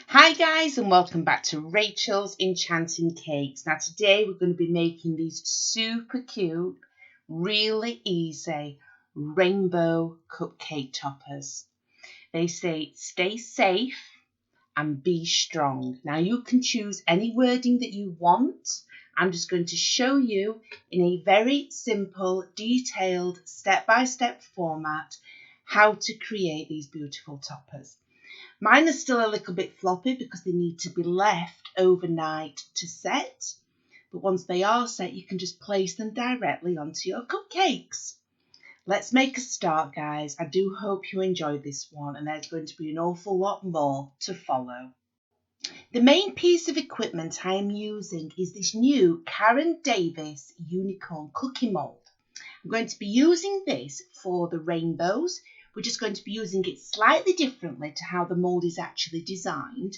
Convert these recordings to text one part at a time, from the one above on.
Hi guys, and welcome back to Rachel's Enchanting Cakes. Now today we're going to be making these super cute, really easy rainbow cupcake toppers. They say stay safe and be strong. Now you can choose any wording that you want. I'm just going to show you in a very simple, detailed, step-by-step format how to create these beautiful toppers. Mine are still a little bit floppy because they need to be left overnight to set. But once they are set, you can just place them directly onto your cupcakes. Let's make a start, guys. I do hope you enjoyed this one, and there's going to be an awful lot more to follow. The main piece of equipment I am using is this new Karen Davies unicorn cookie mould. I'm going to be using this for the rainbows. We're just going to be using it slightly differently to how the mould is actually designed.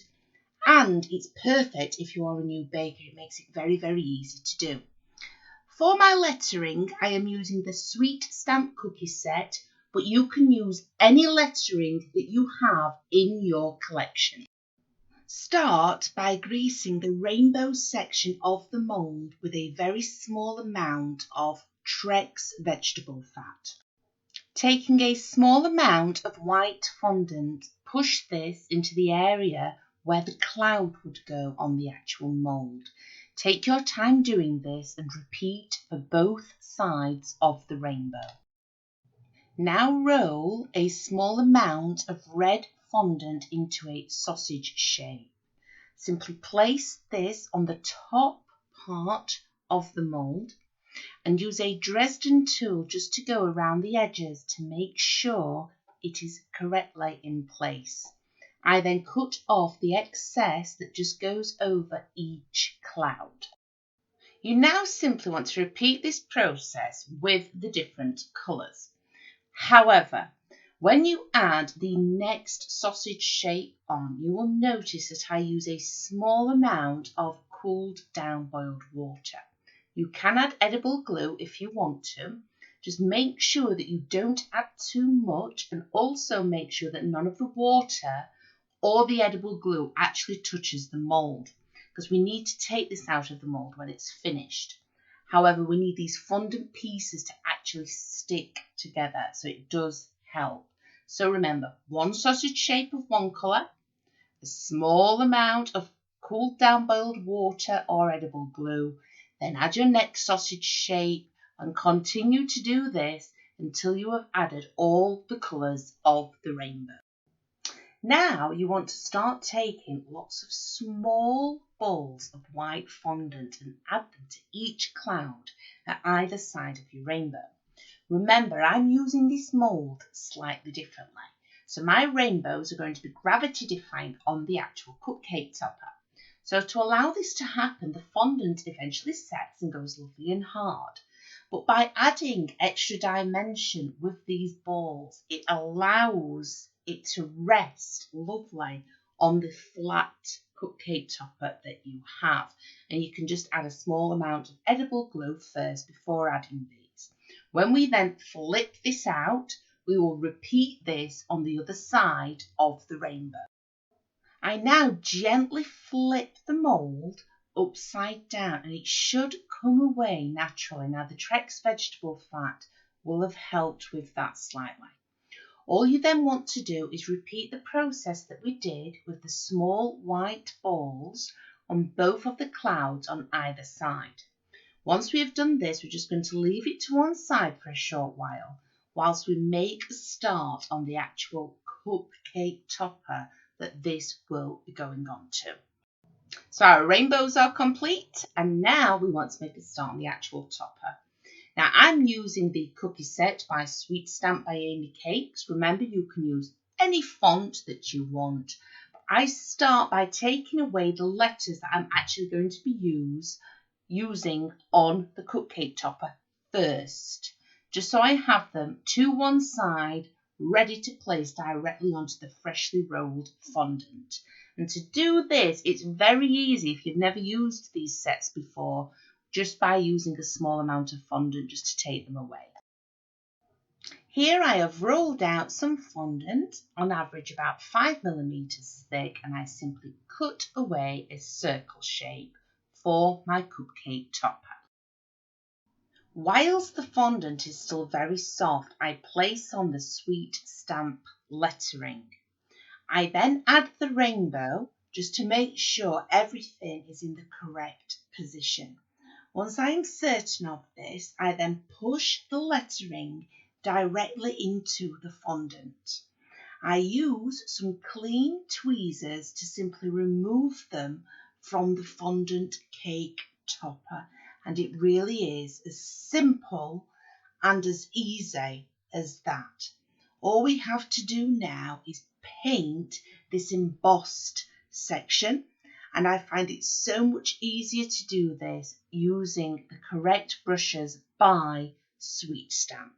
And it's perfect if you are a new baker. It makes it very, very easy to do. For my lettering, I am using the Sweet Stamp cookie set, but you can use any lettering that you have in your collection. Start by greasing the rainbow section of the mould with a very small amount of Trex vegetable fat. Taking a small amount of white fondant, push this into the area where the cloud would go on the actual mould. Take your time doing this and repeat for both sides of the rainbow. Now roll a small amount of red fondant into a sausage shape. Simply place this on the top part of the mould and use a Dresden tool just to go around the edges to make sure it is correctly in place. I then cut off the excess that just goes over each cloud. You now simply want to repeat this process with the different colours. However, when you add the next sausage shape on, you will notice that I use a small amount of cooled down boiled water. You can add edible glue if you want to. Just make sure that you don't add too much, and also make sure that none of the water or the edible glue actually touches the mould, because we need to take this out of the mould when it's finished. However, we need these fondant pieces to actually stick together, so it does help. So remember, one sausage shape of one colour, a small amount of cooled down boiled water or edible glue, then add your next sausage shape and continue to do this until you have added all the colours of the rainbow. Now you want to start taking lots of small balls of white fondant and add them to each cloud at either side of your rainbow. Remember, I'm using this mould slightly differently. So my rainbows are going to be gravity defying on the actual cupcake topper. So to allow this to happen, the fondant eventually sets and goes lovely and hard. But by adding extra dimension with these balls, it allows it to rest lovely on the flat cupcake topper that you have. And you can just add a small amount of edible glue first before adding these. When we then flip this out, we will repeat this on the other side of the rainbow. I now gently flip the mould upside down and it should come away naturally. Now the Trex vegetable fat will have helped with that slightly. All you then want to do is repeat the process that we did with the small white balls on both of the clouds on either side. Once we have done this, we're just going to leave it to one side for a short while whilst we make a start on the actual cupcake topper that this will be going on to. So our rainbows are complete, and now we want to make a start on the actual topper. Now I'm using the cookie set by Sweet Stamp by Amy Cakes. Remember, you can use any font that you want. I start by taking away the letters that I'm actually going to be using on the cupcake topper first, just so I have them to one side ready to place directly onto the freshly rolled fondant. And to do this, it's very easy if you've never used these sets before, just by using a small amount of fondant just to take them away. Here I have rolled out some fondant, on average about 5 mm thick, and I simply cut away a circle shape for my cupcake topper. Whilst the fondant is still very soft, I place on the sweet stamp lettering. I then add the rainbow just to make sure everything is in the correct position. Once I am certain of this, I then push the lettering directly into the fondant. I use some clean tweezers to simply remove them from the fondant cake topper, and it really is as simple and as easy as that. All we have to do now is paint this embossed section, and I find it so much easier to do this using the correct brushes by Sweet Stamp.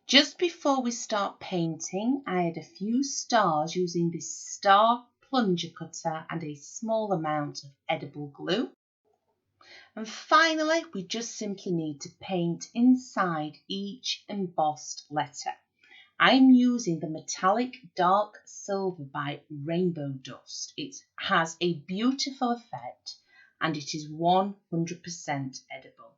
Just before we start painting, I had a few stars using this star plunger cutter and a small amount of edible glue. And finally, we just simply need to paint inside each embossed letter. I'm using the metallic dark silver by Rainbow Dust. It has a beautiful effect and it is 100% edible.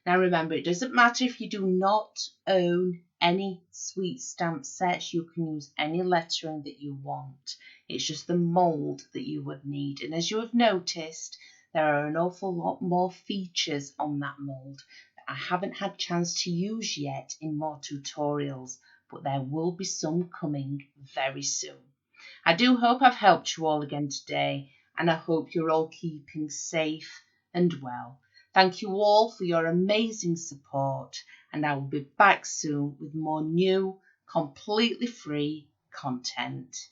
Now remember, it doesn't matter if you do not own any Sweet Stamp sets, you can use any lettering that you want. It's just the mould that you would need. And as you have noticed, there are an awful lot more features on that mould that I haven't had chance to use yet in more tutorials, but there will be some coming very soon. I do hope I've helped you all again today, and I hope you're all keeping safe and well. Thank you all for your amazing support, and I will be back soon with more new, completely free content.